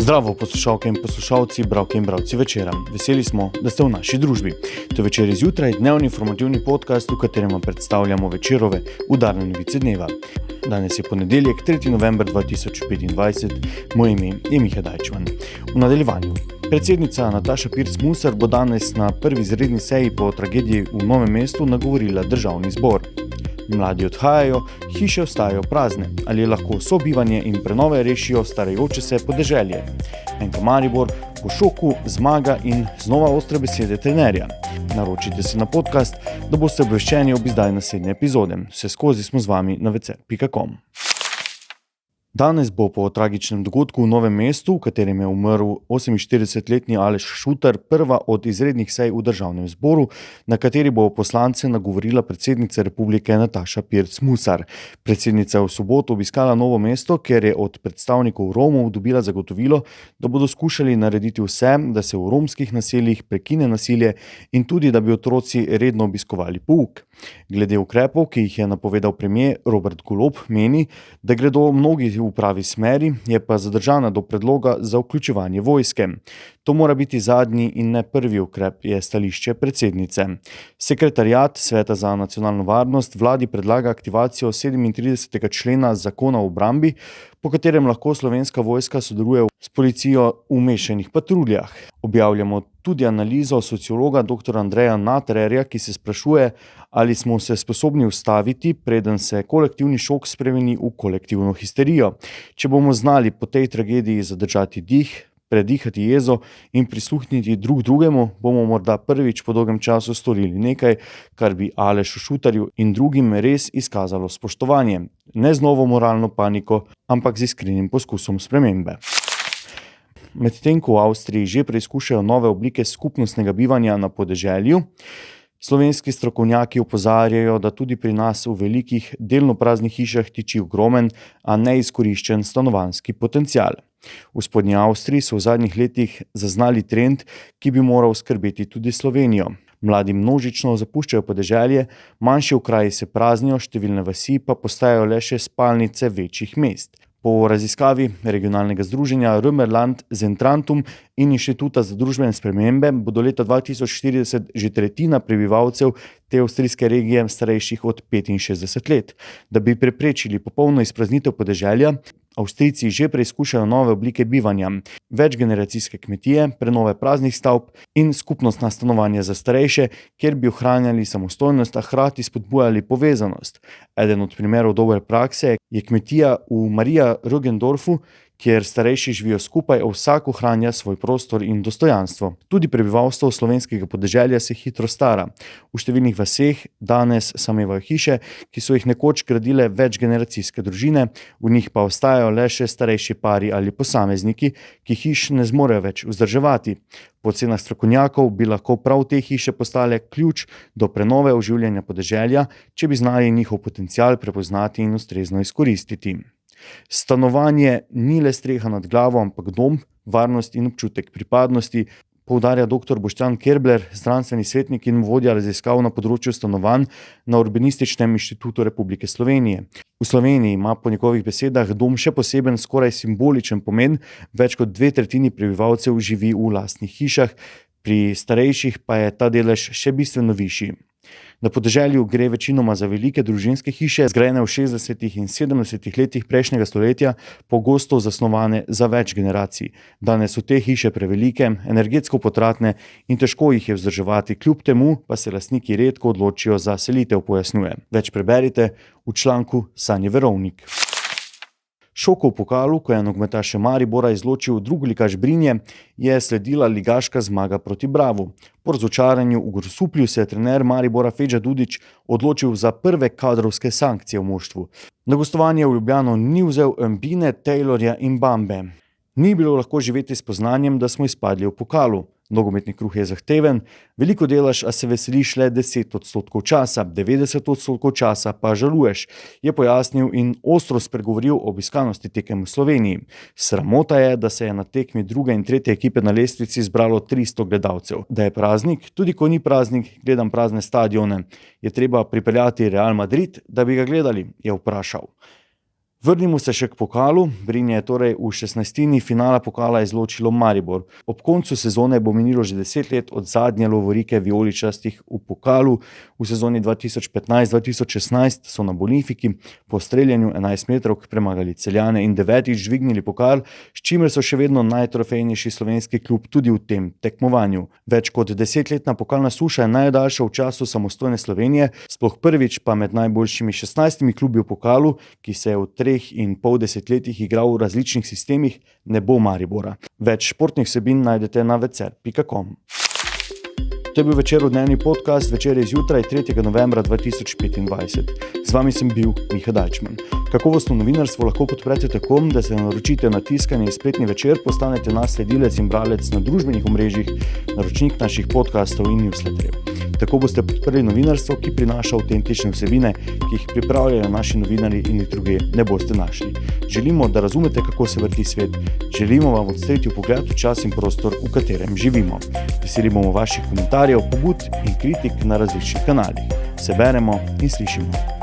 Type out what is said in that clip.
Zdravo, poslušalke in poslušalci, bralke in bralci večera. Veseli smo, da ste v naši družbi. To je Večer izjutraj, dnevni informativni podcast, v katerem vam predstavljamo Večerove udarne novice dneva. Danes je ponedeljek, 3. november 2025, moje ime je Miha Dajčman. V nadaljevanju. Predsednica Nataša Pirc Musar bo danes na prvi izredni seji po tragediji v Novem mestu nagovorila državni zbor. Mladi odhajajo, hiše ostajajo prazne. Ali lahko sobivanje in prenove rešijo starajoče se podeželje? NK Maribor po šoku, zmaga in znova ostre besede trenerja. Naročite se na podcast, da boste obveščeni ob izdaji naslednje epizode. Vseskozi smo z vami na vc.com. Danes bo po tragičnem dogodku v Novem mestu, v katerem je umrl 48-letni Aleš Šutar, prva od izrednih sej v državnem zboru, na kateri bo poslance nagovorila predsednica republike Nataša Pirc Musar. Predsednica je v soboto obiskala Novo mesto, ker je od predstavnikov Romov dobila zagotovilo, da bodo skušali narediti vse, da se v romskih naseljih prekine nasilje in tudi, da bi otroci redno obiskovali pouk. Glede ukrepov, ki jih je napovedal premier Robert Golob, meni, da gredo mnogi v pravi smeri, je pa zadržana do predloga za vključevanje vojske. To mora biti zadnji in ne prvi ukrep, je stališče predsednice. Sekretariat Sveta za nacionalno varnost vladi predlaga aktivacijo 37. člena zakona o obrambi, po katerem lahko slovenska vojska sodeluje s policijo v mešanih patruljah. Objavljamo tudi analizo sociologa dr. Andreja Natererja, ki se sprašuje, ali smo se sposobni ustaviti, preden se kolektivni šok spremeni v kolektivno histerijo. Če bomo znali po tej tragediji zadržati dih, predihati jezo in prisluhniti drug drugemu, bomo morda prvič po dolgem času storili nekaj, kar bi Alešu Šutarju in drugim res izkazalo spoštovanje. Ne z novo moralno paniko, ampak z iskrenim poskusom spremembe. Medtem ko v Avstriji že preizkušajo nove oblike skupnostnega bivanja na podeželju, slovenski strokovnjaki opozarjajo, da tudi pri nas v velikih delno praznih hišah tiči ogromen, a neizkoriščen stanovanjski potencial. V Spodnji Avstriji so v zadnjih letih zaznali trend, ki bi moral skrbeti tudi Slovenijo. Mladi množično zapuščajo podeželje, manjši okraji se praznijo, številne vasi pa postajajo le še spalnice večjih mest. Po raziskavi regionalnega združenja Römerland Zentrantum in Inštituta za družbene spremembe bo do leta 2040 že tretjina prebivalcev te avstrijske regije starejših od 65 let. Da bi preprečili popolno izpraznitev podeželja, Avstrijci že preizkušajo nove oblike bivanja, večgeneracijske kmetije, prenove praznih stavb in skupnostna stanovanja za starejše, kjer bi ohranjali samostojnost, a hkrati spodbujali povezanost. Eden od primerov dobre prakse je kmetija v Marija Rögendorfu, kjer starejši živijo skupaj, a vsak ohranja svoj prostor in dostojanstvo. Tudi prebivalstvo slovenskega podeželja se hitro stara. V številnih vaseh danes samevajo hiše, ki so jih nekoč gradile večgeneracijske družine, v njih pa ostajajo le še starejši pari ali posamezniki, ki hiš ne zmorejo več vzdrževati. Po ocenah strokovnjakov bi lahko prav te hiše postale ključ do prenove oživljanja podeželja, če bi znali njihov potencial prepoznati in ustrezno izkoristiti. Stanovanje ni le streha nad glavo, ampak dom, varnost in občutek pripadnosti, poudarja dr. Boštjan Kerbler, znanstveni svetnik in vodja raziskav na področju stanovanj na Urbanističnem inštitutu Republike Slovenije. V Sloveniji ima po njegovih besedah dom še poseben, skoraj simboličen pomen, več kot 2/3 prebivalcev živi v lastnih hišah, pri starejših pa je ta delež še bistveno višji. Na podeželju gre večinoma za velike družinske hiše, zgrajene v 60. in 70. letih prejšnjega stoletja, pogosto zasnovane za več generacij. Danes so te hiše prevelike, energetsko potratne in težko jih je vzdrževati, kljub temu pa se lastniki redko odločijo za selitev, pojasnjuje. Več preberite v članku Sanje Verovnik. Šoku v pokalu, ko je nogometaše Maribora izločil drugoligaš Brinje, je sledila ligaška zmaga proti Bravu. Po razočaranju v Grosuplju se je trener Maribora Feđa Dudić odločil za prve kadrovske sankcije v moštvu. Na gostovanje v Ljubljano ni vzel Mbine, Taylorja in Bambe. Ni bilo lahko živeti s poznanjem, da smo izpadli v pokalu. Nogometni kruh je zahteven, veliko delaš, a se veseliš le 10% časa, 90% časa pa žaluješ, je pojasnil in ostro spregovoril o obiskanosti tekem v Sloveniji. Sramota je, da se je na tekmi druge in tretje ekipe na lestvici zbralo 300 gledalcev. Da je praznik, tudi ko ni praznik, gledam prazne stadione. Je treba pripeljati Real Madrid, da bi ga gledali, je vprašal. Vrnimo se še k pokalu. Brinje je torej v 16. finala pokala izločilo Maribor. Ob koncu sezone bo minilo že 10 let od zadnje lovorike vijoličastih v pokalu. V sezoni 2015-2016 so na Bonifiki po streljanju 11 metrovk premagali Celjane in 9-ič dvignili pokal, s čimer so še vedno najtrofejnejši slovenski klub tudi v tem tekmovanju. Več kot 10-letna pokalna suša je najdaljša v času samostojne Slovenije, sploh prvič pa med najboljšimi 16 klubi v pokalu, ki se je v 3,5 desetletjih igral v različnih sistemih, ne bo Maribora. Več športnih vsebin najdete na večer.com. To je bil večerodnevni podcast Večer zjutraj 3. novembra 2025. Z vami sem bil Miha Dajčman. Kakovostno novinarstvo lahko podprete tako, da se naročite na tiskanje Spletni večer, postanete naš sledilec in bralec na družbenih omrežjih, naročnik naših podcastov in newsletterjev. Tako boste podprli novinarstvo, ki prinaša avtentične vsebine, ki jih pripravljajo naši novinarji in jih druge ne boste našli. Želimo, da razumete, kako se vrti svet. Želimo vam odstreti vpogled v čas in prostor, v katerem živimo. Veseli bomo vaših komentarjev, pobud in kritik na različnih kanalih. Se beremo in slišimo.